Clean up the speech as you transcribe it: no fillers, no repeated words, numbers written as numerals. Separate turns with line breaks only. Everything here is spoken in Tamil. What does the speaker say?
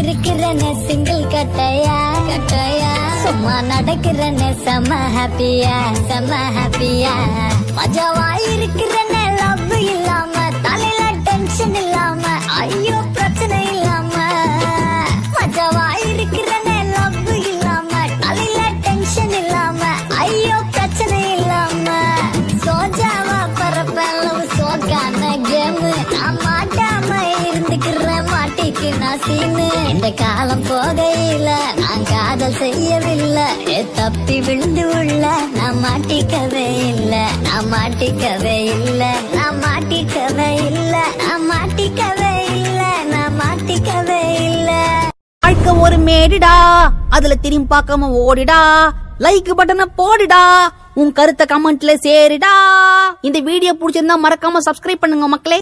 இருக்கிறனே சிங்கிள் கட்டையா கட்டையா சும்மா நடக்கிறனே செம ஹாப்பியா மஜாவா இருக்கிறனே லவ் இல்லாம தலையில டென்ஷன் இல்லாம ஐயோ பிரச்சனை இல்லாம மஜாவா இருக்கிறனே லவ் இல்லாம தலையில டென்ஷன் இல்லாம ஐயோ பிரச்சனை இல்லாம சோஜாவா பரப்பளவு சோகான கேம் நான் மாட்டாம இருந்துக்கிறேன் மாட்டிக்கு நான் சீனு இந்த காலம் போகையில நான் காதல் செய்யவில்லை தப்பி விழுந்து உள்ள நான் மாட்டிக்கவே இல்லை
வாழ்க்கை ஒரு மேடிடா, அதுல திரும்பி பார்க்காம ஓடிடா, லைக் பட்டனை போடுடா, உன் கருத்தை கமெண்ட்ல சேருடா. இந்த வீடியோ பிடிச்சிருந்தா மறக்காம சப்ஸ்கிரைப் பண்ணுங்க மக்களே.